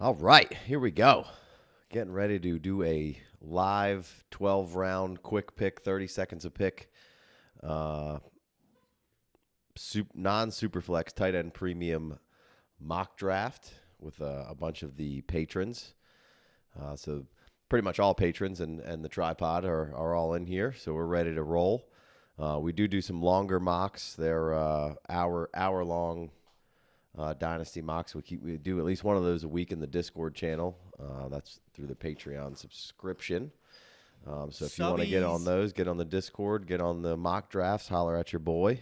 All right, here we go. Getting ready to do a live 12-round quick pick, 30 seconds a pick, non-superflex tight end premium mock draft with a bunch of the patrons. So pretty much all patrons and the tripod are all in here, so we're ready to roll. We do some longer mocks. They're hour-long Dynasty mocks. We do at least one of those a week in the Discord channel. That's through the Patreon subscription. So if you want to get on those, get on the Discord, get on the mock drafts, holler at your boy.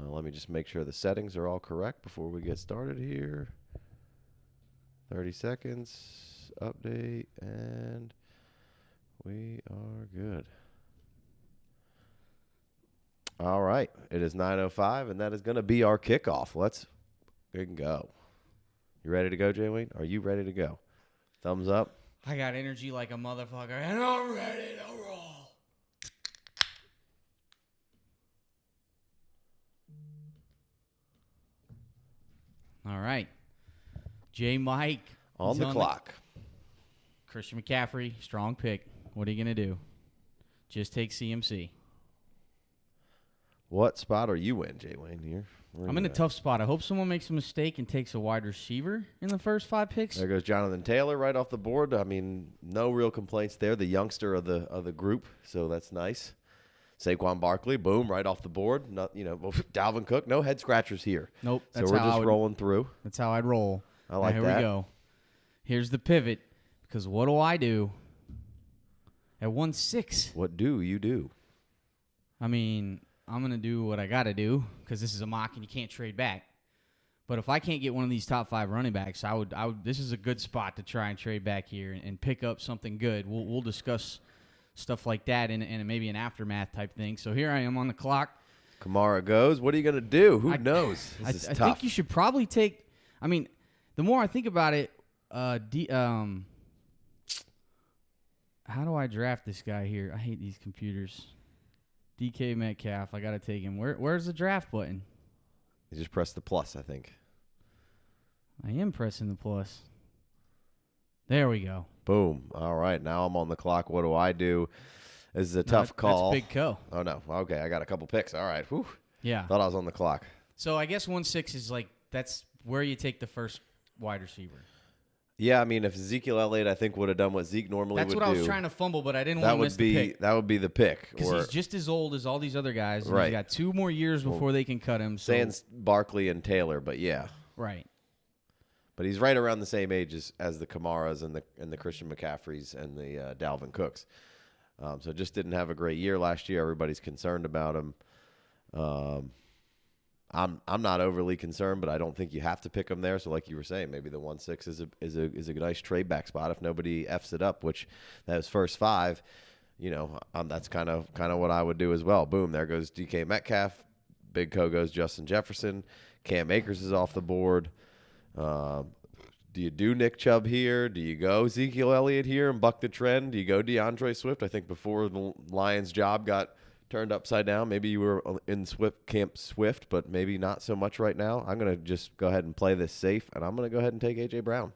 Let me just make sure the settings are all correct before we get started here. 30 seconds, update, and we are good. All right, it is 9:05, and that is going to be our kickoff. Let's go. You ready to go, Jay Wayne? Are you ready to go? Thumbs up. I got energy like a motherfucker, and I'm ready to roll. All right. J. Mike. On the clock. Christian McCaffrey, strong pick. What are you going to do? Just take CMC. What spot are you in, Jay Wayne, here? I'm in a tough spot. I hope someone makes a mistake and takes a wide receiver in the first 5 picks. There goes Jonathan Taylor right off the board. I mean, no real complaints there. The youngster of the group, so that's nice. Saquon Barkley, boom, right off the board. Not, Dalvin Cook, no head scratchers here. Nope. So we're just rolling through. That's how I'd roll. I like that. Here we go. Here's the pivot, because what do I do at 1-6? What do you do? I mean, I'm going to do what I got to do because this is a mock and you can't trade back. But if I can't get one of these top 5 running backs, I would. This is a good spot to try and trade back here and pick up something good. We'll discuss stuff like that and maybe an aftermath type thing. So here I am on the clock. Kamara goes. What are you going to do? Who knows? This is tough. I think you should probably take. I mean, the more I think about it, how do I draft this guy here? I hate these computers. DK Metcalf, I got to take him. Where's the draft button? You just press the plus, I think. I am pressing the plus. There we go. Boom. All right, now I'm on the clock. What do I do? This is a tough call. That's big co. Oh, no. Okay, I got a couple picks. All right. Whew. Yeah. Thought I was on the clock. So I guess 1-6 is that's where you take the first wide receiver. Yeah, I mean, if Ezekiel Elliott, I think, would have done what Zeke normally would do. That's what I was trying to fumble, but I didn't want to miss the pick. That would be the pick. Because he's just as old as all these other guys. And right. He's got 2 more years before they can cut him. So. Saying Barkley and Taylor, but yeah. Right. But he's right around the same age as the Kamaras and the Christian McCaffreys and the Dalvin Cooks. So just didn't have a great year last year. Everybody's concerned about him. I'm not overly concerned, but I don't think you have to pick him there. So like you were saying, maybe the 1-6 is a nice trade back spot if nobody F's it up, which those first 5, that's kind of what I would do as well. Boom, there goes DK Metcalf. Big Co goes Justin Jefferson. Cam Akers is off the board. Do you do Nick Chubb here? Do you go Ezekiel Elliott here and buck the trend? Do you go DeAndre Swift? I think before the Lions' job got turned upside down, maybe you were in Camp Swift, but maybe not so much right now. I'm going to just go ahead and play this safe, and I'm going to go ahead and take A.J. Brown.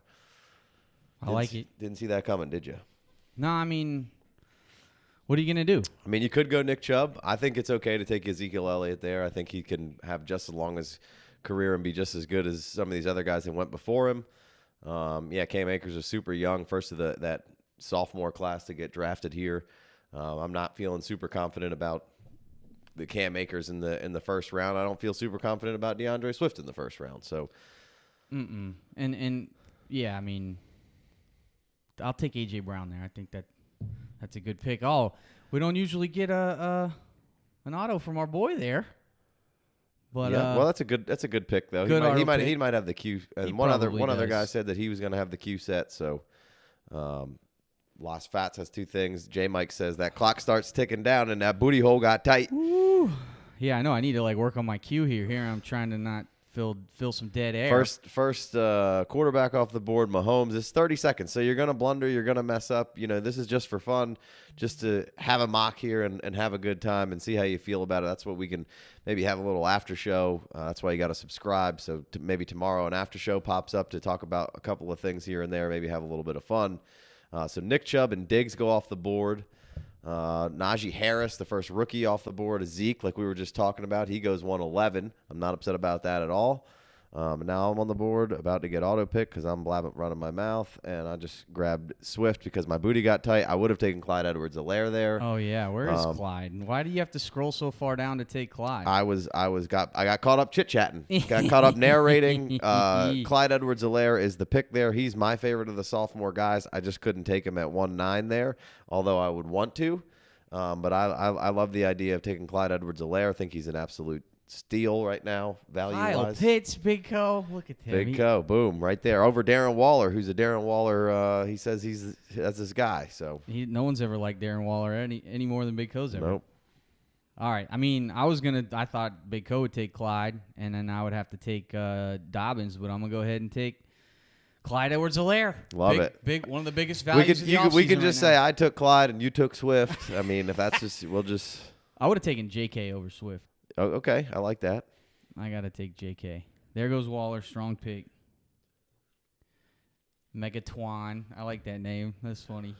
I like it. Didn't see that coming, did you? No, I mean, what are you going to do? I mean, you could go Nick Chubb. I think it's okay to take Ezekiel Elliott there. I think he can have just as long as career and be just as good as some of these other guys that went before him. Cam Akers is super young, first of that sophomore class to get drafted here. I'm not feeling super confident about the Cam Akers in the first round. I don't feel super confident about DeAndre Swift in the first round. So, And yeah, I mean, I'll take A.J. Brown there. I think that's a good pick. Oh, we don't usually get an auto from our boy there. But yeah, well, that's a good pick though. He might have the Q. And one other guy said that he was going to have the Q set. So, Los Fats has 2 things. J. Mike says that clock starts ticking down and that booty hole got tight. Woo. Yeah, I know. I need to work on my Q here. Here I'm trying to not fill some dead air. First quarterback off the board, Mahomes. It's 30 seconds, so you're going to blunder. You're going to mess up. This is just for fun, just to have a mock here and have a good time and see how you feel about it. That's what we can maybe have a little after show. That's why you got to subscribe. So maybe tomorrow an after show pops up to talk about a couple of things here and there, maybe have a little bit of fun. So Nick Chubb and Diggs go off the board. Najee Harris, the first rookie off the board. Zeke, like we were just talking about, he goes 111. I'm not upset about that at all. Now I'm on the board, about to get auto pick because I'm running my mouth, and I just grabbed Swift because my booty got tight. I would have taken Clyde Edwards-Helaire there. Oh yeah, where is Clyde? And why do you have to scroll so far down to take Clyde? I got caught up chit-chatting. Got caught up narrating. Clyde Edwards-Helaire is the pick there. He's my favorite of the sophomore guys. I just couldn't take him at 1.9 there, although I would want to. But I love the idea of taking Clyde Edwards-Helaire. I think he's an absolute steal right now, value-wise. Kyle Pitts, Big Co. Look at him. Big Co. Boom, right there. Over Darren Waller, who's a Darren Waller. He says that's his guy. So no one's ever liked Darren Waller any more than Big Co's ever. Nope. All right. I mean, I thought Big Co would take Clyde, and then I would have to take Dobbins, but I'm going to go ahead and take Clyde Edwards-Helaire. Love it. One of the biggest values of the offseason we can just right say now. I took Clyde and you took Swift. I mean, if that's just, I would have taken J.K. over Swift. Oh, okay. I like that. I got to take J.K. There goes Waller. Strong pick. Megatwan. I like that name. That's funny.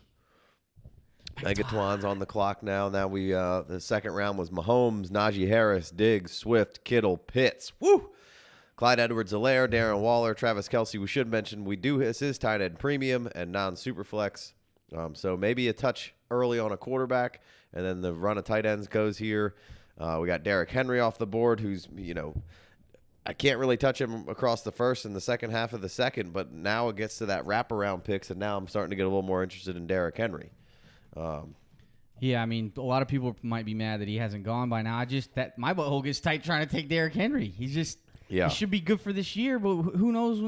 Megatwan's on the clock now. Now the second round was Mahomes, Najee Harris, Diggs, Swift, Kittle, Pitts. Woo! Clyde Edwards-Helaire, Darren Waller, Travis Kelce. We should mention this is tight end premium and non-superflex. So maybe a touch early on a quarterback, and then the run of tight ends goes here. We got Derrick Henry off the board, who's, I can't really touch him across the first and the second half of the second, but now it gets to that wraparound picks, and now I'm starting to get a little more interested in Derrick Henry. Yeah, I mean, a lot of people might be mad that he hasn't gone by now. My butthole gets tight trying to take Derrick Henry. He should be good for this year, but who knows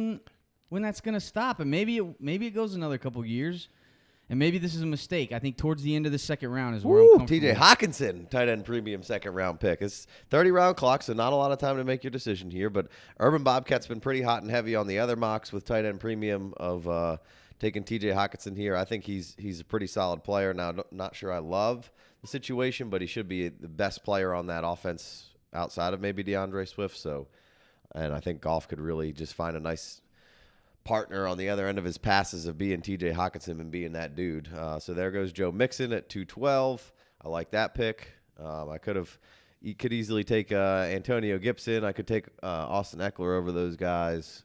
when that's going to stop? And maybe it goes another couple years. And maybe this is a mistake. I think towards the end of the second round is where I'm comfortable. T.J. Hawkinson, tight end premium second-round pick. It's 30-round clock, so not a lot of time to make your decision here. But Urban Bobcat's been pretty hot and heavy on the other mocks with tight end premium of taking T.J. Hawkinson here. I think he's a pretty solid player. Now, not sure I love the situation, but he should be the best player on that offense outside of maybe DeAndre Swift. And I think Goff could really just find a nice partner on the other end of his passes of being T.J. Hawkinson and being that dude. So there goes Joe Mixon at 212. I like that pick. I could easily take Antonio Gibson. I could take Austin Eckler over those guys.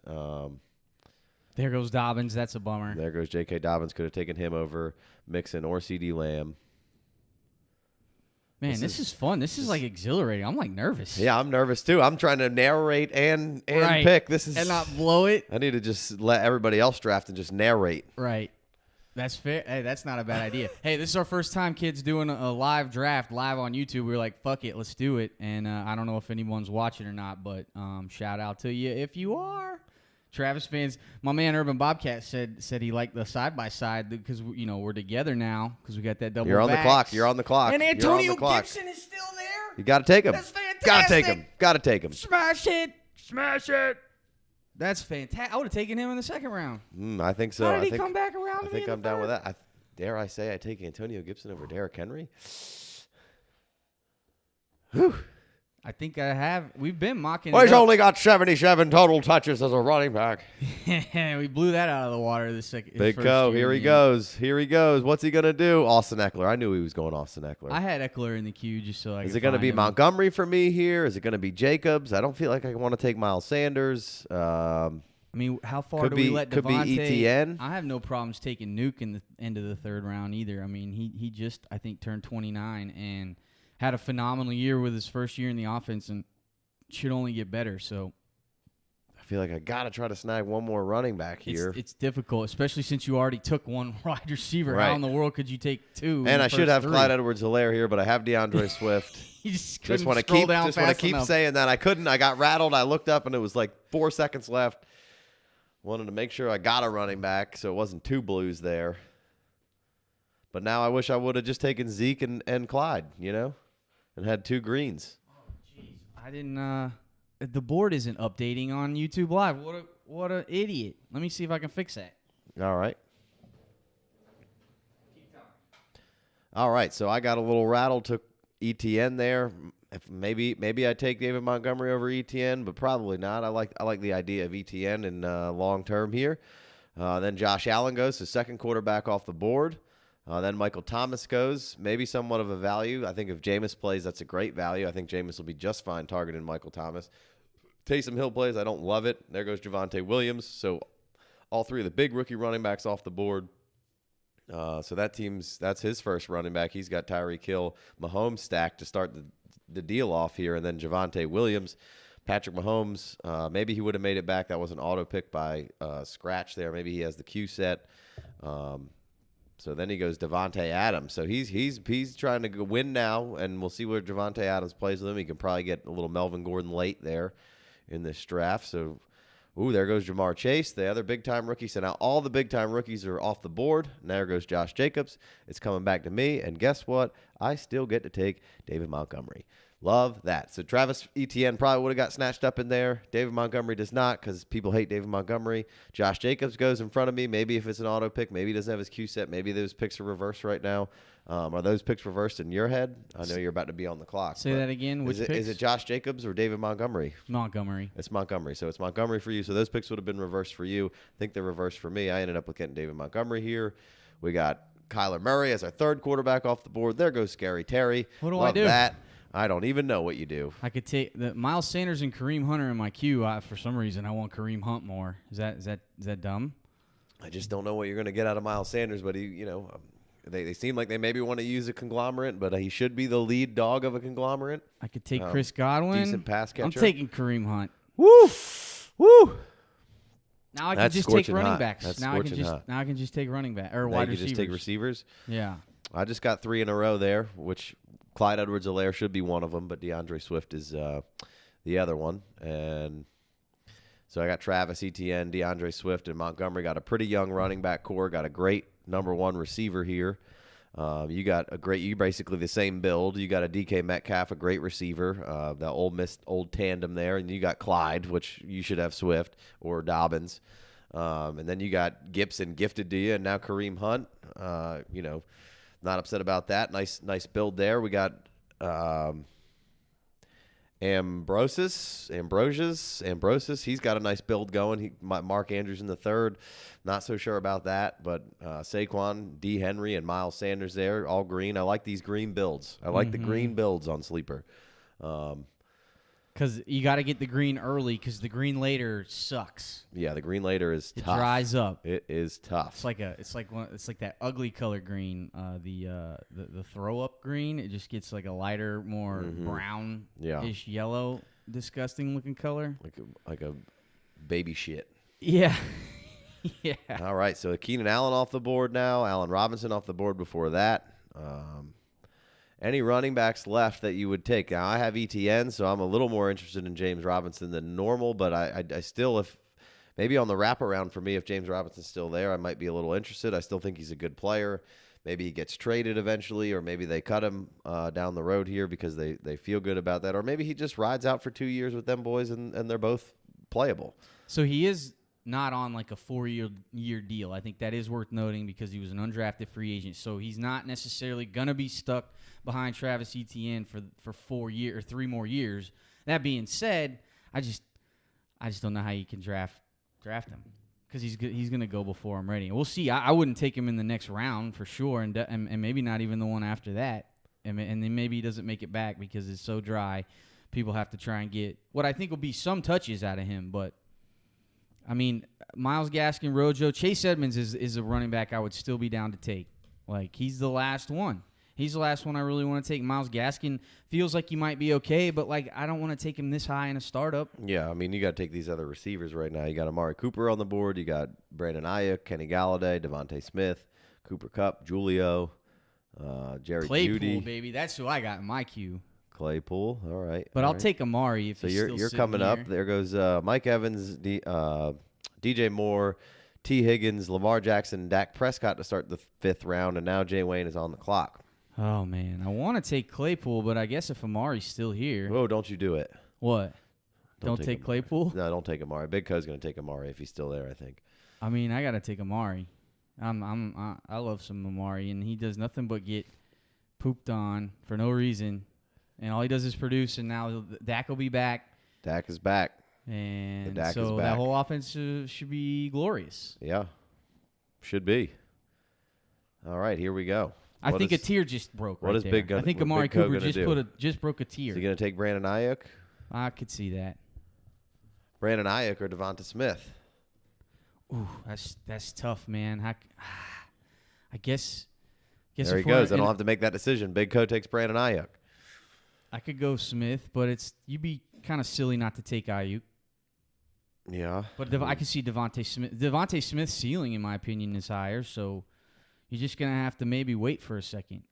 There goes Dobbins. That's a bummer. There goes J.K. Dobbins. Could have taken him over Mixon or C.D. Lamb. Man, this is fun. This is like exhilarating. I'm like nervous. Yeah, I'm nervous too. I'm trying to narrate and pick. And not blow it. I need to just let everybody else draft and just narrate. Right. That's fair. Hey, that's not a bad idea. Hey, this is our first time, kids, doing a live draft live on YouTube. We were like, fuck it, let's do it. And I don't know if anyone's watching or not, but shout out to you if you are. Travis fans, my man Urban Bobcat said he liked the side-by-side because, we're together now because we got that double You're on the clock. You're on the clock. And Antonio Gibson is still there. You got to take him. That's fantastic. Got to take him. Smash it. That's fantastic. I would have taken him in the second round. I think so. How did he come back around? I think I'm down with that. Dare I say I take Antonio Gibson over Derrick Henry? Whew. I think I have. We've been mocking. Well, he's only got 77 total touches as a running back. We blew that out of the water the second. Big Co. Here he goes. What's he going to do? Austin Eckler. I knew he was going Austin Eckler. I had Eckler in the queue just so I could Is it going to be him. Montgomery for me here? Is it going to be Jacobs? I don't feel like I want to take Miles Sanders. I mean, how far do we let Devontae? Could be ETN. I have no problems taking Nuke in the end of the third round either. I mean, he just, I think, turned 29 and had a phenomenal year with his first year in the offense and should only get better. So I feel like I got to try to snag one more running back here. It's difficult, especially since you already took one wide receiver. Right. How in the world could you take two? And I should have Clyde Edwards-Helaire here, but I have DeAndre Swift. You just want to keep saying that. I couldn't. I got rattled. I looked up, and it was like 4 seconds left. Wanted to make sure I got a running back, so it wasn't two blues there. But now I wish I would have just taken Zeke and Clyde, and had two greens. Oh, jeez. I didn't. the board isn't updating on YouTube Live. What a idiot. Let me see if I can fix that. All right. All right, so I got a little rattle, took ETN there. If maybe I take David Montgomery over ETN, but probably not. I like the idea of ETN in long term here. Then Josh Allen goes, his second quarterback off the board. Then Michael Thomas goes, maybe somewhat of a value. I think if Jameis plays, that's a great value. I think Jameis will be just fine targeting Michael Thomas. Taysom Hill plays, I don't love it. There goes Javonte Williams. So all three of the big rookie running backs off the board. So that's his first running back. He's got Tyreek Hill, Mahomes stacked to start the deal off here, and then Javonte Williams. Patrick Mahomes, maybe he would have made it back. That was an auto pick by Scratch there. Maybe he has the Q set. So then he goes Devontae Adams. So he's trying to go win now, and we'll see where Devontae Adams plays with him. He can probably get a little Melvin Gordon late there in this draft. So, there goes Jamar Chase, the other big-time rookie. So now all the big-time rookies are off the board. And there goes Josh Jacobs. It's coming back to me, and guess what? I still get to take David Montgomery. Love that. So Travis Etienne probably would have got snatched up in there. David Montgomery does not because people hate David Montgomery. Josh Jacobs goes in front of me. Maybe if it's an auto pick, maybe he doesn't have his Q set. Maybe those picks are reversed right now. Are those picks reversed in your head? I know you're about to be on the clock. Say that again. Which picks? Is it Josh Jacobs or David Montgomery? Montgomery. It's Montgomery. So it's Montgomery for you. So those picks would have been reversed for you. I think they're reversed for me. I ended up with getting David Montgomery here. We got Kyler Murray as our third quarterback off the board. There goes Scary Terry. What do Love I do? That. I don't even know what you do. I could take the Miles Sanders and Kareem Hunter in my queue. For some reason, I want Kareem Hunt more. Is that dumb? I just don't know what you're going to get out of Miles Sanders, but they seem like they maybe want to use a conglomerate, but he should be the lead dog of a conglomerate. I could take Chris Godwin. Decent pass catcher. I'm taking Kareem Hunt. Woo! Now I can just take running backs. That's now I can just take running back or wide receivers. Just take receivers. Yeah. I just got 3 in a row there, which Clyde Edwards-Helaire should be one of them, but DeAndre Swift is the other one. And so I got Travis Etienne, DeAndre Swift, and Montgomery. Got a pretty young running back core. Got a great number 1 receiver here. You basically the same build. You got a DK Metcalf, a great receiver, the old tandem there, and you got Clyde, which you should have Swift or Dobbins, and then you got Gibson gifted to you, and now Kareem Hunt. Not upset about that. Nice build there. We got Ambrosius. He's got a nice build going. Mark Andrews in the third. Not so sure about that, but Saquon, D. Henry, and Miles Sanders there, all green. I like these green builds. I like the green builds on Sleeper. Because you got to get the green early because the green later sucks. Yeah, the green later is tough. It dries up. It is tough. It's like that ugly color green, the throw up green. It just gets like a lighter, more brown-ish yellow, disgusting looking color. Like a baby shit. Yeah. Yeah. All right, so Keenan Allen off the board now. Allen Robinson off the board before that. Any running backs left that you would take? Now, I have ETN, so I'm a little more interested in James Robinson than normal, but I still, if maybe on the wraparound for me, if James Robinson's still there, I might be a little interested. I still think he's a good player. Maybe he gets traded eventually, or maybe they cut him down the road here because they feel good about that, or maybe he just rides out for 2 years with them boys and they're both playable. So he is not on like a 4-year deal. I think that is worth noting because he was an undrafted free agent. So he's not necessarily going to be stuck behind Travis Etienne for 4 years or 3 more years. That being said, I just don't know how you can draft him because he's going to go before I'm ready. We'll see. I wouldn't take him in the next round for sure, and maybe not even the one after that. And then maybe he doesn't make it back because it's so dry. People have to try and get what I think will be some touches out of him, but I mean, Myles Gaskin, Rojo, Chase Edmonds is a running back I would still be down to take. Like, he's the last one. He's the last one I really want to take. Myles Gaskin feels like he might be okay, but, like, I don't want to take him this high in a startup. Yeah, I mean, you got to take these other receivers right now. You got Amari Cooper on the board. You got Brandon Ayuk, Kenny Galladay, Devontae Smith, Cooper Kupp, Julio, Jerry Claypool, Jeudy. baby. That's who I got in my queue. Claypool, all right. But I'll take Amari if he's you're still coming here. up. There goes Mike Evans, DJ Moore, T. Higgins, Lamar Jackson, Dak Prescott to start the 5th round, and now Jay Wayne is on the clock. Oh, man. I want to take Claypool, but I guess if Amari's still here. Oh, don't you do it. What? Don't take Claypool? No, don't take Amari. Big Co's going to take Amari if he's still there, I think. I mean, I got to take Amari. I love some Amari, and he does nothing but get pooped on for no reason. And all he does is produce, and now Dak will be back. Dak is back. And Dak so is back. that whole offense should be glorious. Yeah, should be. All right, here we go. I think a tier just broke right there. I think Amari Cooper just broke a tier. Is he going to take Brandon Ayuk? I could see that. Brandon Ayuk or Devonta Smith? Ooh, that's tough, man. I guess there he goes. I don't have to make that decision. Big Co takes Brandon Ayuk. I could go Smith, but you'd be kind of silly not to take Ayuk. Yeah. But I can see Devontae Smith. Devontae Smith's ceiling, in my opinion, is higher, so you're just going to have to maybe wait for a second.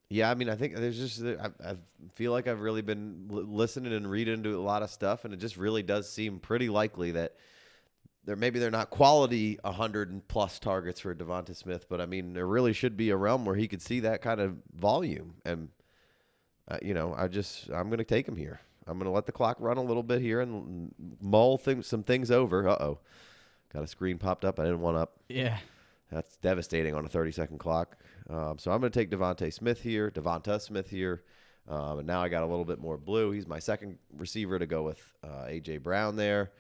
Yeah, I mean, I think there's just I feel like I've really been listening and reading into a lot of stuff, and it just really does seem pretty likely that they're not quality 100+ targets for Devonta Smith, but I mean, there really should be a realm where he could see that kind of volume, and I'm going to take him here. I'm going to let the clock run a little bit here and mull some things over. Got a screen popped up I didn't want up. Yeah. That's devastating on a 30-second clock. So I'm going to take Devonta Smith here. And now I got a little bit more blue. He's my second receiver to go with A.J. Brown there.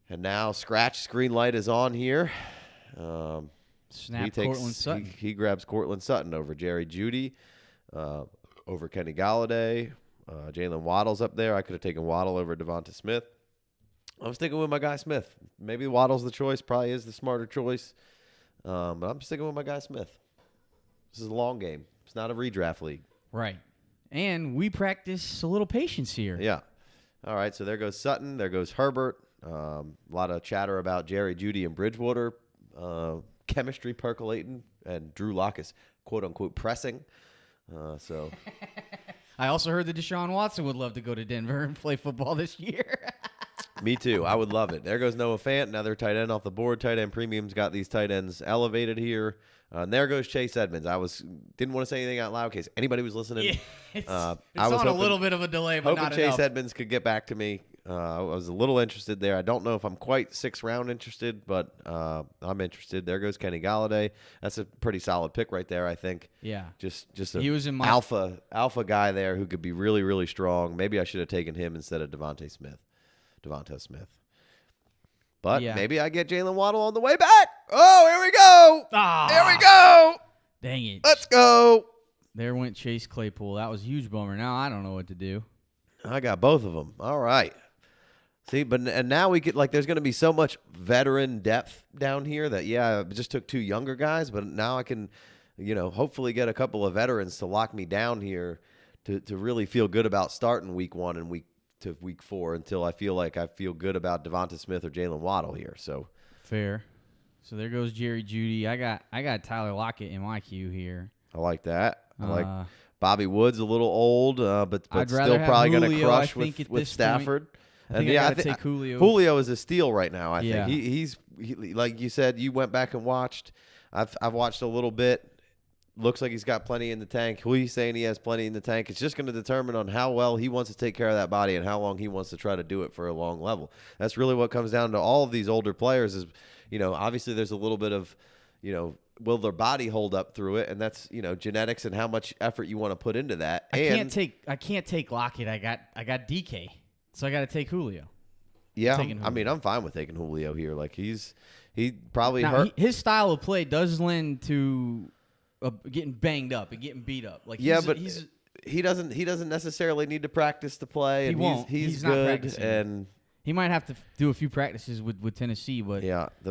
And now screen light is on here. Courtland Sutton. He grabs Courtland Sutton over Jerry Jeudy, over Kenny Galladay. Jalen Waddle's up there. I could have taken Waddle over Devonta Smith. I'm sticking with my guy Smith. Maybe Waddle's the choice. Probably is the smarter choice. But I'm sticking with my guy Smith. This is a long game. It's not a redraft league. Right. And we practice a little patience here. Yeah. All right, so there goes Sutton. There goes Herbert. A lot of chatter about Jerry Jeudy and Bridgewater. Chemistry percolating. And Drew Lock is, quote-unquote, pressing. So I also heard that Deshaun Watson would love to go to Denver and play football this year. Me too. I would love it. There goes Noah Fant. Another tight end off the board. Tight end premium's got these tight ends elevated here. And there goes Chase Edmonds. Didn't want to say anything out loud in case anybody was listening. Yeah, it's I was on a little bit of a delay, but not Chase enough. Edmonds could get back to me. I was a little interested there. I don't know if I'm quite 6th round interested, but I'm interested. There goes Kenny Galladay. That's a pretty solid pick right there, I think. Yeah. Just a he was in my alpha guy there who could be really, really strong. Maybe I should have taken him instead of Devonta Smith. But maybe I get Jalen Waddle on the way back. Oh, here we go. Here we go. Dang it. Let's go. There went Chase Claypool. That was a huge bummer. Now I don't know what to do. I got both of them. All right. See, and now we get there's going to be so much veteran depth down here that I just took 2 younger guys, but now I can, hopefully get a couple of veterans to lock me down here to really feel good about starting week 1 and week 4 until I feel good about Devonta Smith or Jalen Waddle here. So fair. So there goes Jerry Jeudy. I got Tyler Lockett in my queue here. I like that. I like Bobby Woods a little old, but still probably going to crush with Stafford. I think I got to take Julio. Julio is a steal right now. I think he's like you said. You went back and watched. I've watched a little bit. Looks like he's got plenty in the tank. Who he's saying he has plenty in the tank. It's just going to determine on how well he wants to take care of that body and how long he wants to try to do it for a long level. That's really what comes down to all of these older players is, obviously there's a little bit of, will their body hold up through it? And that's, genetics and how much effort you want to put into that. I can't take Lockett. I got DK. So I got to take Julio. Yeah. I mean, I'm fine with taking Julio here. He probably hurt. His style of play does lend to getting banged up and getting beat up. He doesn't necessarily need to practice to play. And he won't. He's not good. practicing. And he might have to do a few practices with Tennessee, but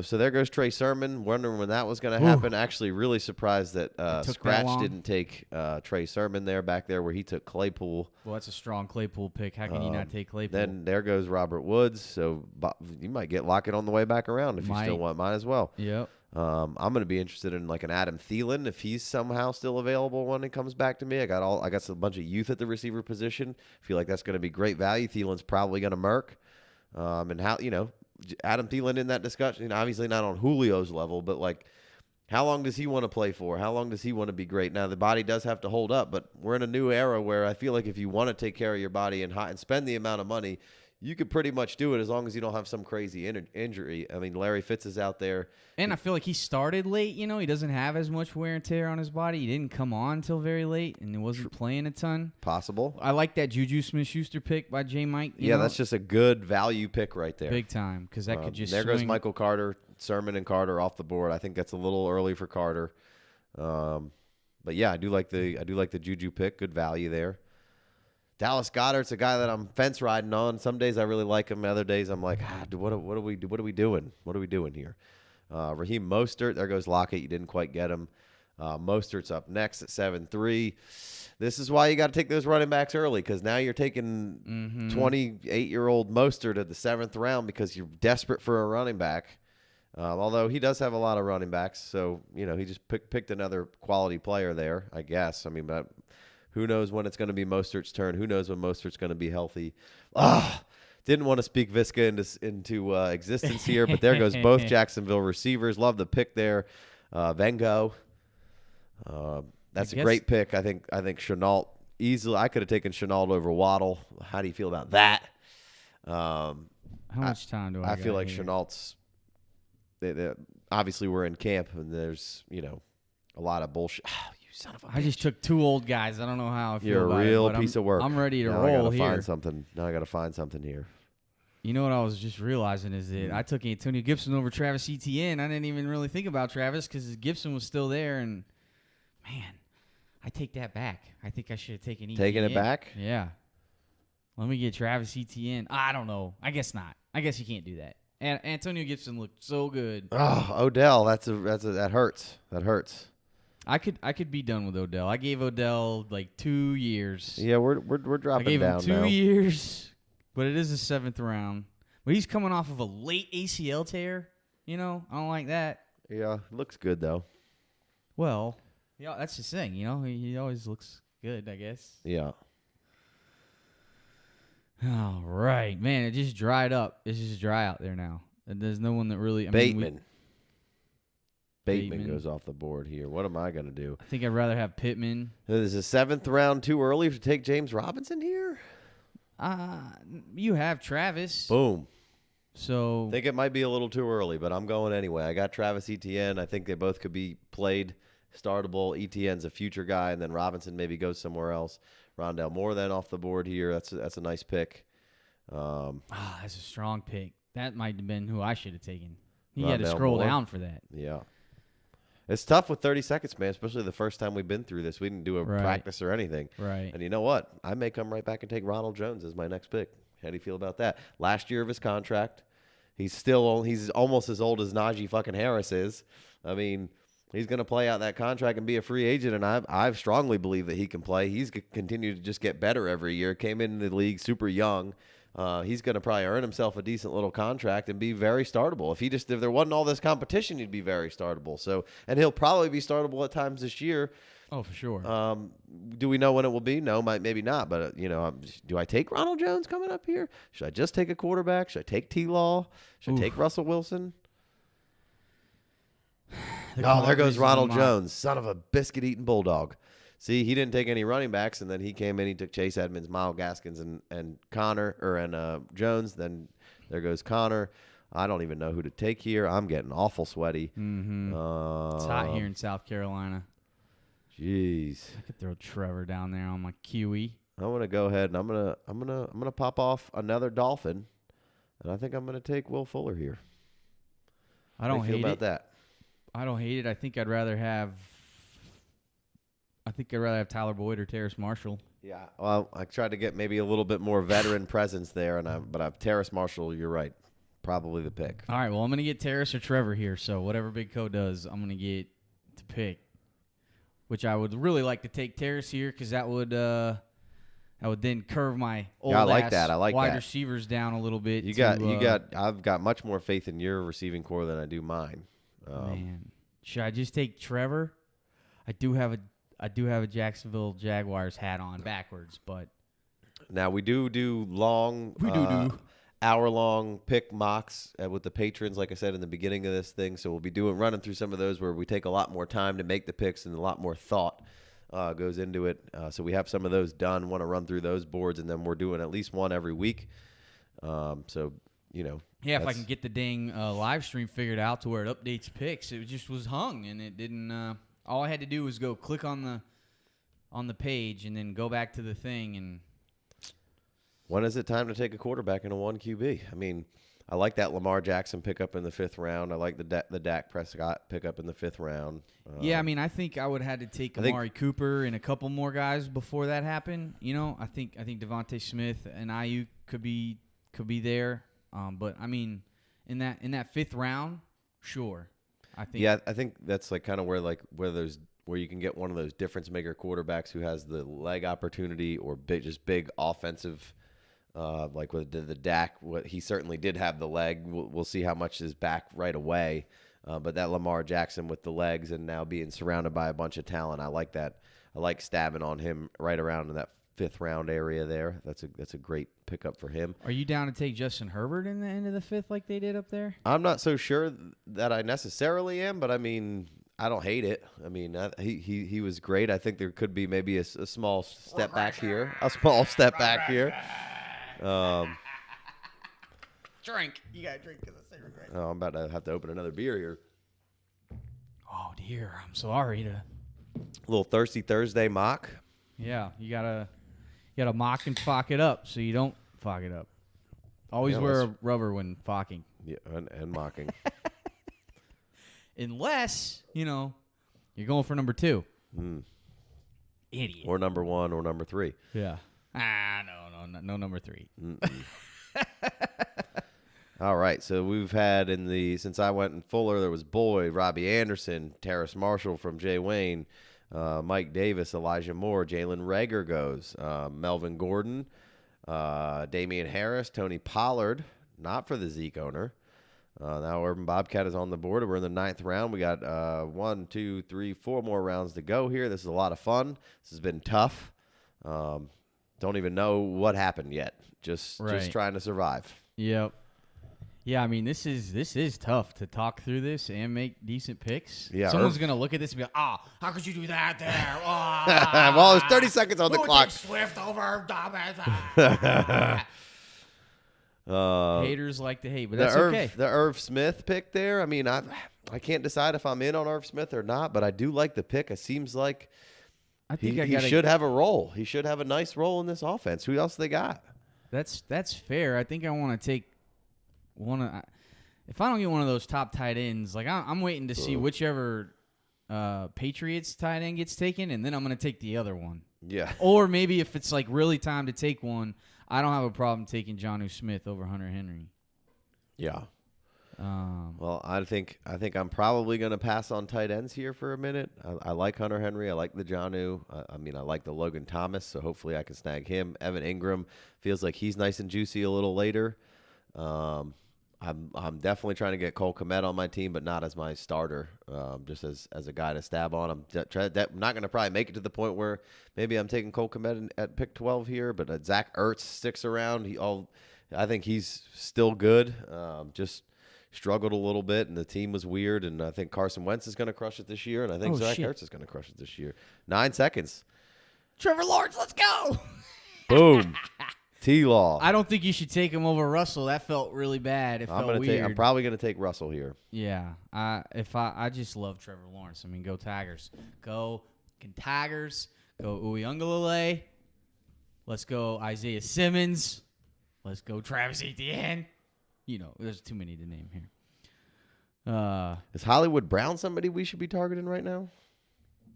So there goes Trey Sermon. Wondering when that was going to happen. Actually, really surprised that Scratch didn't take Trey Sermon back there where he took Claypool. Well, that's a strong Claypool pick. How can you not take Claypool? Then there goes Robert Woods. So you might get Lockett on the way back around if you still want mine as well. Yep. I'm going to be interested in an Adam Thielen if he's somehow still available when it comes back to me. I got a bunch of youth at the receiver position. Feel like that's going to be great value. Thielen's probably going to murk. And how Adam Thielen in that discussion, obviously not on Julio's level, but How long does he want to play for? How long does he want to be great? Now, the body does have to hold up, but we're in a new era where I feel like if you want to take care of your body and spend the amount of money, you could pretty much do it as long as you don't have some crazy injury. I mean, Larry Fitz is out there. And I feel like he started late. You know, he doesn't have as much wear and tear on his body. He didn't come on until very late, and he wasn't playing a ton. Possible. I like that Juju Smith-Schuster pick by J. Mike. You know, that's just a good value pick right there. Big time, because that could just There swing. goes Michael Carter, Sermon and Carter off the board. I think that's a little early for Carter. But yeah, I do like the Juju pick. Good value there. Dallas Goedert's a guy that I'm fence riding on. Some days I really like him. Other days I'm like, what are we doing? What are we doing here? Raheem Mostert. There goes Lockett. You didn't quite get him. Mostert's up next at 7-3. This is why you got to take those running backs early, because now you're taking 28-year-old Mostert at the 7th round because you're desperate for a running back. Although he does have a lot of running backs, so he just picked another quality player there, I guess. I mean, but who knows when it's going to be Mostert's turn? Who knows when Mostert's going to be healthy? Didn't want to speak Visca into existence here, but there goes both Jacksonville receivers. Love the pick there. Vengo. That's a great pick. I think Shenault easily. I could have taken Shenault over Waddle. How do you feel about that? How much time do I feel got like here? Shenault's. Obviously, we're in camp, and there's a lot of bullshit. You son of a bitch. I just took 2 old guys. I don't know how I feel You're about a real it, but piece of work. I'm ready to now roll I gotta here. Find something. Now I got to find something here. You know what I was just realizing is that I took Antonio Gibson over Travis Etienne. I didn't even really think about Travis because Gibson was still there, and man, I take that back. I think I should have taken Etienne. Taking it back? Yeah. Let me get Travis Etienne. I don't know. I guess not. I guess you can't do that. And Antonio Gibson looked so good. Oh, Odell, that hurts. That hurts. I could be done with Odell. I gave Odell like 2 years. Yeah, we're dropping I gave down him 2 now. years, but it is the 7th round. But he's coming off of a late ACL tear. I don't like that. Yeah, looks good though. Well, yeah, that's his thing. He always looks good, I guess. Yeah. All right, man. It just dried up. It's just dry out there now. And there's no one that really. Bateman Bateman goes off the board here. What am I gonna do? I think I'd rather have Pittman. Is the 7th round too early to take James Robinson here? You have Travis. Boom. So I think it might be a little too early, but I'm going anyway. I got Travis Etienne. I think they both could be played startable. Etienne's a future guy, and then Robinson maybe goes somewhere else. Rondell Moore then off the board here. That's a nice pick. that's a strong pick. That might have been who I should have taken. You had to Rondale scroll Moore. down for that. Yeah. It's tough with 30 seconds, man, especially the first time we've been through this. We didn't do a practice or anything. Right. And you know what? I may come right back and take Ronald Jones as my next pick. How do you feel about that? Last year of his contract. He's almost as old as Najee fucking Harris is. I mean, he's going to play out that contract and be a free agent, and I strongly believe that he can play. He's continued to just get better every year. Came into the league super young. He's going to probably earn himself a decent little contract and be very startable. If there wasn't all this competition, he'd be very startable. So, and he'll probably be startable at times this year. Oh, for sure. Do we know when it will be? No, maybe not. But do I take Ronald Jones coming up here? Should I just take a quarterback? Should I take T-Law? Should I take Russell Wilson? There goes Ronald Jones, son of a biscuit-eating bulldog. See, he didn't take any running backs, and then he came in. He took Chase Edmonds, Myles Gaskins, and Jones. Then there goes Connor. I don't even know who to take here. I'm getting awful sweaty. Mm-hmm. It's hot here in South Carolina. Jeez, I could throw Trevor down there on my QE. I'm gonna go ahead and I'm gonna pop off another Dolphin, and I think I'm gonna take Will Fuller here. I don't hate about that. I don't hate it. I think I'd rather have Tyler Boyd or Terrace Marshall. Yeah, well, I tried to get maybe a little bit more veteran presence there, but I've Terrace Marshall. You're right, probably the pick. All right, well, I'm gonna get Terrace or Trevor here. So whatever Big Co does, I'm gonna get to pick. Which I would really like to take Terrace here because that would then curve my old wide receivers down a little bit. I've got much more faith in your receiving core than I do mine. Man, should I just take Trevor? I do have a Jacksonville Jaguars hat on backwards, but now we do long hour-long pick mocks with the patrons, like I said in the beginning of this thing. So we'll be running through some of those where we take a lot more time to make the picks and a lot more thought goes into it. So we have some of those done. Want to run through those boards, and then we're doing at least one every week. So, Yeah, if I can get the dang live stream figured out to where it updates picks, it just was hung, and it didn't. All I had to do was go click on the page and then go back to the thing. And when is it time to take a quarterback in a 1 QB? I mean, I like that Lamar Jackson pickup in the 5th round. I like the Dak Prescott pickup in the 5th round. Yeah, I mean, I think I would have had to take Amari Cooper and a couple more guys before that happened. I think Devontae Smith and Ayuk could be there. But I mean, in that 5th round, sure. I think that's like kind of where you can get one of those difference maker quarterbacks who has the leg opportunity or big offensive. Like with the Dak, he certainly did have the leg. We'll see how much is back right away. But that Lamar Jackson with the legs and now being surrounded by a bunch of talent, I like that. I like stabbing on him right around in that 5th round area there. That's a great pickup for him. Are you down to take Justin Herbert in the end of the 5th like they did up there? I'm not so sure that I necessarily am, but I mean, I don't hate it. I mean, he was great. I think there could be maybe a small step back here. A small step back here. Drink. You got to drink because I say regret. Oh, I'm about to have to open another beer here. Oh, dear. I'm sorry to. A little Thirsty Thursday mock. Yeah, you gotta mock and fock it up so you don't fock it up. Always wear a rubber when focking. Yeah, and mocking. Unless, you're going for number 2. Idiot. Or number 1 or number 3. Yeah. No number 3. All right, so we've had since I went in Fuller, there was Boyd, Robbie Anderson, Terrace Marshall from Jay Wayne, Mike Davis, Elijah Moore, Jalen Reagor goes, Melvin Gordon, Damian Harris, Tony Pollard, not for the Zeke owner. Now Urban Bobcat is on the board. We're in the 9th round. We got 1, 2, 3, 4 more rounds to go here. This is a lot of fun. This has been tough. Don't even know what happened yet. Just trying to survive. Yep. Yeah, I mean, this is tough to talk through this and make decent picks. Yeah, someone's gonna look at this and be like, how could you do that there? Well, there's 30 seconds on the clock. Swift over Haters like to hate, but that's okay. The Irv Smith pick there. I mean, I can't decide if I'm in on Irv Smith or not, but I do like the pick. It seems like he should have a role. He should have a nice role in this offense. Who else they got? That's fair. I think I want to take if I don't get one of those top tight ends, like I'm waiting to see whichever Patriots tight end gets taken, and then I'm going to take the other one. Yeah. Or maybe if it's like really time to take one, I don't have a problem taking Jonnu Smith over Hunter Henry. Yeah. Well, I think I'm probably going to pass on tight ends here for a minute. I like Hunter Henry. I like the Jonnu. I like the Logan Thomas, so hopefully I can snag him. Evan Ingram feels like he's nice and juicy a little later. I'm definitely trying to get Cole Kmet on my team, but not as my starter, just as a guy to stab on. I'm not going to probably make it to the point where maybe I'm taking Cole Kmet at pick 12 here, but Zach Ertz sticks around. I think he's still good. Just struggled a little bit, and the team was weird, and I think Carson Wentz is going to crush it this year, and I think Zach Ertz is going to crush it this year. 9 seconds. Trevor Lawrence, let's go. Boom. T-Law. I don't think you should take him over Russell. That felt really bad. It felt weird. I'm probably going to take Russell here. Yeah. I just love Trevor Lawrence. I mean, go Tigers. Go Tigers. Go Uyunglele. Let's go Isaiah Simmons. Let's go Travis Etienne. There's too many to name here. Is Hollywood Brown somebody we should be targeting right now?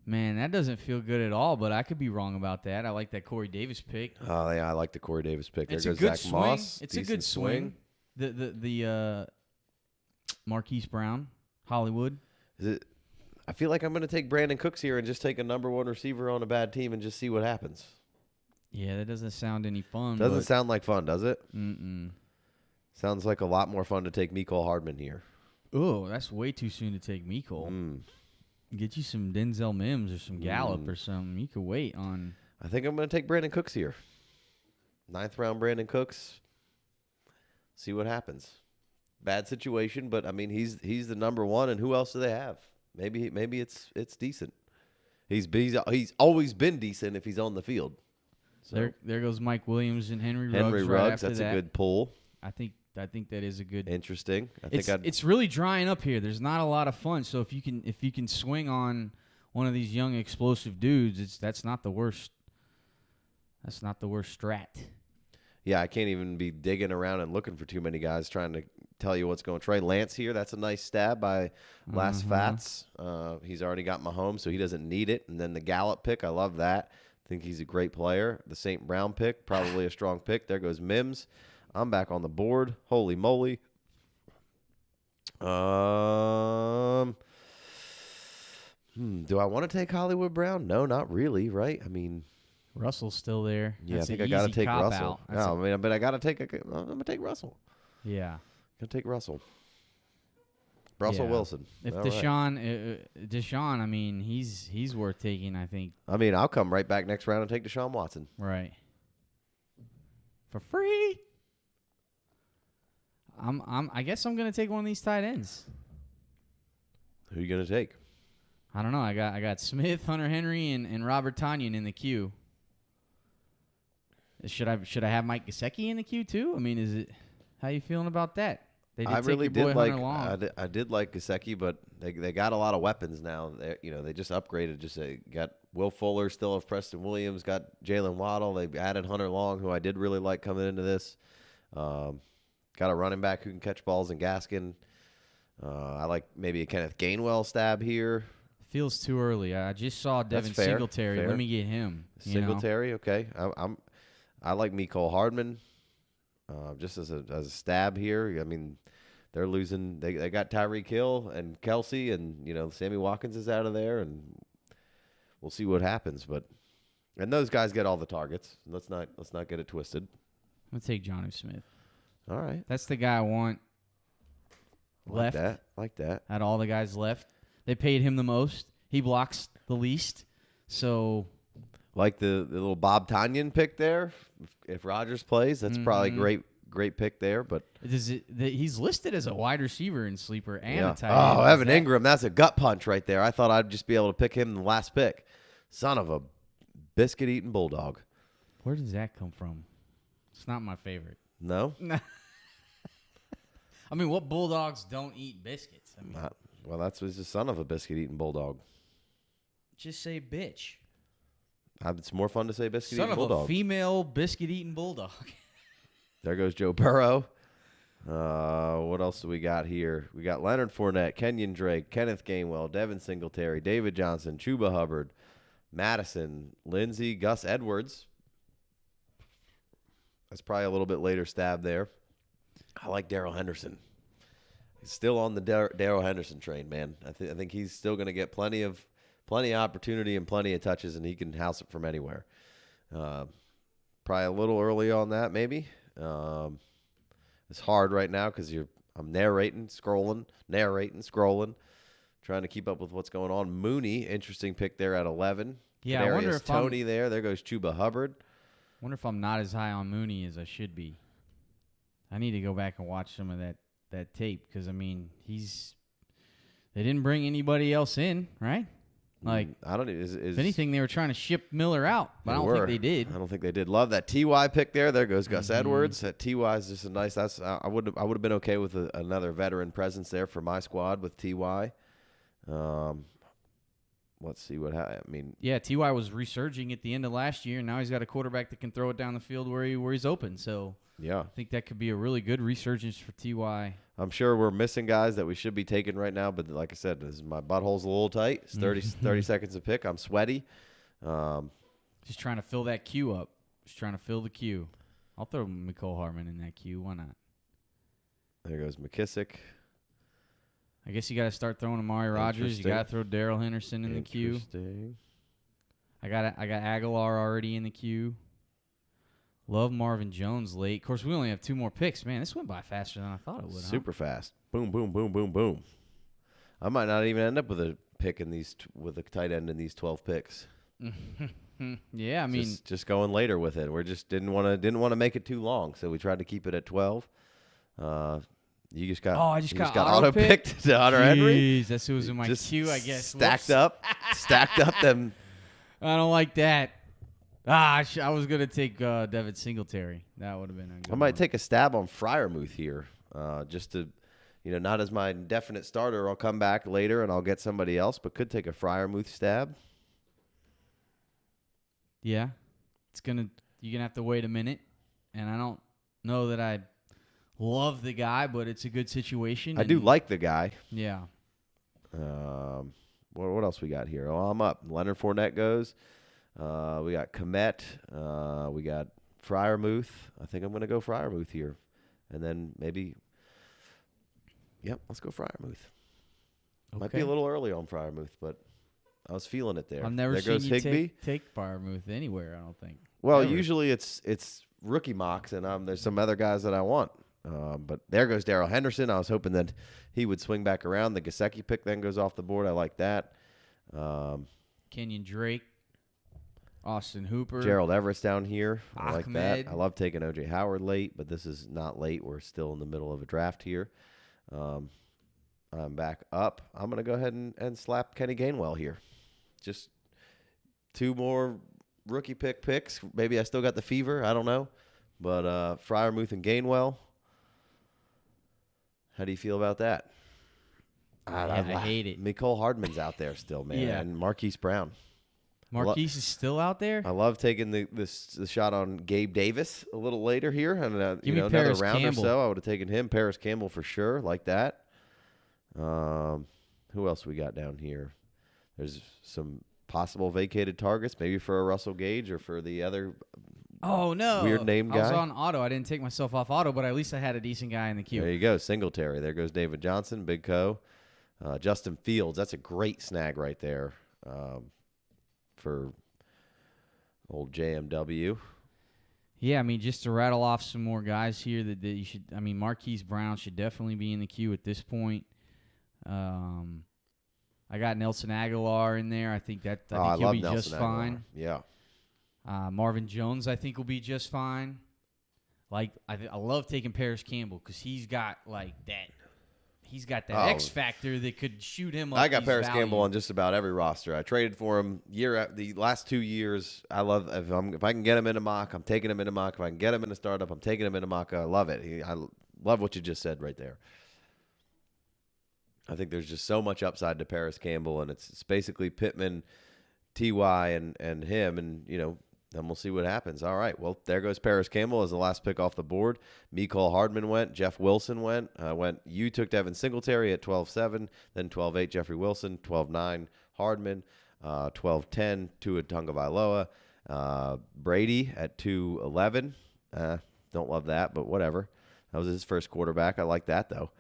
Man, that doesn't feel good at all, but I could be wrong about that. I like that Corey Davis pick. Oh, yeah, I like the Corey Davis pick. It's there a goes good Zach swing. Moss. It's a good swing. The Marquise Brown, Hollywood. I feel like I'm going to take Brandon Cooks here and just take a number 1 receiver on a bad team and just see what happens. Yeah, that doesn't sound any fun. Doesn't sound like fun, does it? Mm-mm. Sounds like a lot more fun to take Mecole Hardman here. Oh, that's way too soon to take Mecole. Get you some Denzel Mims or some Gallup or something. You could wait on. I think I'm going to take Brandon Cooks here. 9th round Brandon Cooks. See what happens. Bad situation, but I mean he's the number one, and who else do they have? Maybe it's decent. He's always been decent if he's on the field. So There goes Mike Williams and Henry Ruggs. Henry right Ruggs, after that's that. a good pull. I think that is a good. Interesting. It's really drying up here. There's not a lot of fun. So if you can swing on one of these young explosive dudes, that's not the worst. That's not the worst strat. Yeah, I can't even be digging around and looking for too many guys trying to tell you what's going. Trey Lance here, that's a nice stab by Las Fats. He's already got Mahomes, so he doesn't need it. And then the Gallup pick, I love that. I think he's a great player. The St. Brown pick, probably a strong pick. There goes Mims. I'm back on the board. Holy moly. Do I want to take Hollywood Brown? No, not really, right? I mean, Russell's still there. yeah, That's I think an I got to easy take cop Russell. out. No, I mean, but I got to take. I'm gonna take Russell. Yeah. Gonna take Russell. Russell Yeah. Wilson. If All right. Deshaun, I mean, he's worth taking. I think. I mean, I'll come right back next round and take Deshaun Watson. Right. For free. I guess I'm gonna take one of these tight ends. Who you gonna take? I don't know. I got Smith, Hunter Henry, and Robert Tonyan in the queue. Should I have Mike Gesicki in the queue too? I mean, is it? How you feeling about that? They did I take really your boy did like. Hunter Long. I did like Gesicki, but they got a lot of weapons now. They just upgraded. Got Will Fuller, still have Preston Williams, got Jalen Waddle. They added Hunter Long, who I did really like coming into this. Got a running back who can catch balls in Gaskin. I like maybe a Kenneth Gainwell stab here. Feels too early. I just saw Devin fair, Singletary. fair. Let me get him. Singletary, okay. I like Mecole Hardman, just as a stab here. I mean, they're losing. They got Tyreek Hill and Kelsey, and Sammy Watkins is out of there, and we'll see what happens. And those guys get all the targets. Let's not get it twisted. I'm gonna take Jonnu Smith. All right, That's the guy I want. Left. Like that. Out of all the guys left, they paid him the most. He blocks the least. So Like the little Bob Tonyan pick there. If Rodgers plays, that's probably great pick there. But he's listed as a wide receiver in sleeper and a tight end. Oh, Evan Ingram, that's a gut punch right there. I thought I'd just be able to pick him in the last pick. Son of a biscuit-eating bulldog. Where does that come from? It's not my favorite. No? I mean, what bulldogs don't eat biscuits? I mean, Well, that's the son of a biscuit-eating bulldog. just say bitch. It's more fun to say Son biscuit-eating of bulldog. a female biscuit-eating bulldog. There goes Joe Burrow. What else do we got here? We got Leonard Fournette, Kenyon Drake, Kenneth Gainwell, Devin Singletary, David Johnson, Chuba Hubbard, Madison, Lindsey, Gus Edwards. That's probably a little bit later stab there. I like Darrell Henderson. He's still on the Darrell Henderson train, man. I think he's still going to get plenty of opportunity and plenty of touches, and he can house it from anywhere. Probably a little early on that, maybe. It's hard right now because I'm narrating, scrolling, trying to keep up with what's going on. Mooney, interesting pick there at 11. Yeah, I wonder if Tony there. There goes Chuba Hubbard. Wonder if I'm not as high on Mooney as I should be. I need to go back and watch some of that tape because, I mean, they didn't bring anybody else in, right? Like, I don't know. If anything, they were trying to ship Miller out, but I don't think they did. I don't think they did. Love that TY pick there. There goes Gus Edwards. That TY is just a nice. I would have been okay with another veteran presence there for my squad with TY. Let's see what I mean. Yeah, TY was resurging at the end of last year, and now he's got a quarterback that can throw it down the field where he's open. So yeah, I think that could be a really good resurgence for TY. I'm sure we're missing guys that we should be taking right now, but like I said, my butthole's a little tight. It's 30 seconds a pick. I'm sweaty. Just trying to fill that queue up. Just trying to fill the queue. I'll throw Mecole Hardman in that queue. Why not? There goes McKissick. I guess you got to start throwing Amari Rodgers. You got to throw Darrell Henderson in the queue. I got Aguilar already in the queue. Love Marvin Jones late. Of course, we only have 2 more picks. Man, this went by faster than I thought it would. Super fast. Boom, boom, boom, boom, boom. I might not even end up with a pick with a tight end in these 12 picks. Yeah, I mean, just going later with it. We just didn't want to make it too long, so we tried to keep it at 12. You just got I just got auto picked to Hunter Henry. Jeez, that's who was in my Just queue, I guess. Stacked Whoops. stacked up them. I don't like that. I was going to take Devin Singletary. That would have been a good I might one. take a stab on Freiermuth here, just to, not as my definite starter. I'll come back later and I'll get somebody else, but could take a Freiermuth stab. Yeah. You're going to have to wait a minute. And I don't know that I love the guy, but it's a good situation. I do like the guy. Yeah. What else we got here? Oh, I'm up. Leonard Fournette goes. We got Komet. We got Freiermuth. I think I'm going to go Freiermuth here. And then maybe, let's go Freiermuth. Okay. Might be a little early on Freiermuth, but I was feeling it there. I've never there seen goes you Higbee. take Freiermuth anywhere, I don't think. Well, Ever. usually it's rookie mocks, and there's some other guys that I want. But there goes Darrell Henderson. I was hoping that he would swing back around. The Gesicki pick then goes off the board. I like that. Kenyon Drake, Austin Hooper, Gerald Everett's down here. I like that. Ahmed. I love taking O.J. Howard late, but this is not late. We're still in the middle of a draft here. I'm back up. I'm going to go ahead and slap Kenny Gainwell here. Just 2 more rookie picks. Maybe I still got the fever. I don't know. But Freiermuth and Gainwell. How do you feel about that? I hate it. Mecole Hardman's out there still, man. Yeah. And Marquise Brown. Marquise is still out there? I love taking the shot on Gabe Davis a little later here. And Give me another Paris round Campbell. or so, I would have taken him. Paris Campbell for sure, like that. Who else we got down here? There's some possible vacated targets, maybe for a Russell Gage or for the other Oh, no. weird name guy. I was on auto. I didn't take myself off auto, but at least I had a decent guy in the queue. There you go, Singletary. There goes David Johnson, Big Co. Justin Fields, that's a great snag right there for old JMW. Yeah, I mean, just to rattle off some more guys here that you should – I mean, Marquise Brown should definitely be in the queue at this point. I got Nelson Aguilar in there. I think he'll love be Nelson just Aguilar. fine. Yeah. Marvin Jones, I think, will be just fine. Like, I love taking Paris Campbell because he's got, like, that – he's got that X factor that could shoot him up. I got Paris Campbell on just about every roster. I traded for him the last 2 years. I love if I can get him in a mock, I'm taking him in a mock. If I can get him in a startup, I'm taking him in a mock. I love it. I love what you just said right there. I think there's just so much upside to Paris Campbell, and it's basically Pittman, Ty, and him, and then we'll see what happens. All right, well, there goes Paris Campbell as the last pick off the board. Mecole Hardman went. Jeff Wilson went. You took Devin Singletary at 12-7, then 12-8 Jeffrey Wilson, 12-9 Hardman, 12-10 Tua Tagovailoa, Brady at 2-11. Don't love that, but whatever. That was his first quarterback. I like that, though.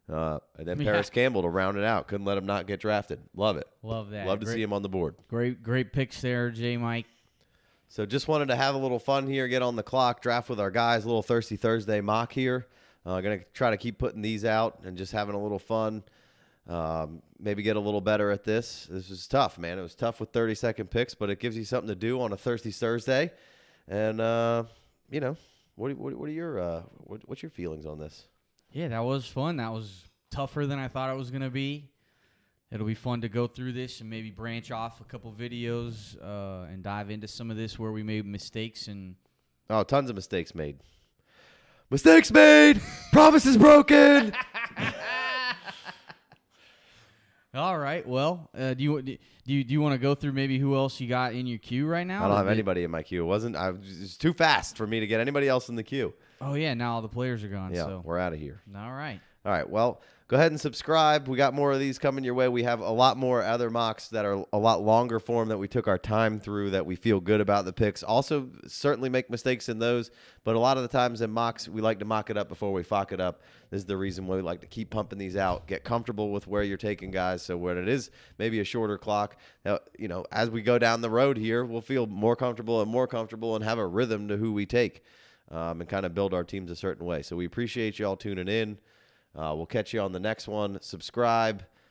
And then Paris Campbell to round it out. Couldn't let him not get drafted. Love it. Love that. Love to see him on the board. Great picks there, J. Mike. So just wanted to have a little fun here, get on the clock, draft with our guys, a little Thirsty Thursday mock here. Going to try to keep putting these out and just having a little fun. Maybe get a little better at this. This was tough, man. It was tough with 30-second picks, but it gives you something to do on a Thirsty Thursday. And, what's your feelings on this? Yeah, that was fun. That was tougher than I thought it was going to be. It'll be fun to go through this and maybe branch off a couple videos and dive into some of this where we made mistakes. Oh, tons of mistakes made. Mistakes made! Promises broken! All right. Well, do you want to go through maybe who else you got in your queue right now? I don't have anybody in my queue. It's too fast for me to get anybody else in the queue. Oh, yeah. Now all the players are gone. Yeah, so. we're out of here. All right. All right. Well, go ahead and subscribe. We got more of these coming your way. We have a lot more other mocks that are a lot longer form that we took our time through that we feel good about the picks. Also, certainly make mistakes in those, but a lot of the times in mocks, we like to mock it up before we fock it up. This is the reason why we like to keep pumping these out. Get comfortable with where you're taking guys, so when it is maybe a shorter clock, as we go down the road here, we'll feel more comfortable and have a rhythm to who we take and kind of build our teams a certain way. So we appreciate you all tuning in. We'll catch you on the next one. Subscribe.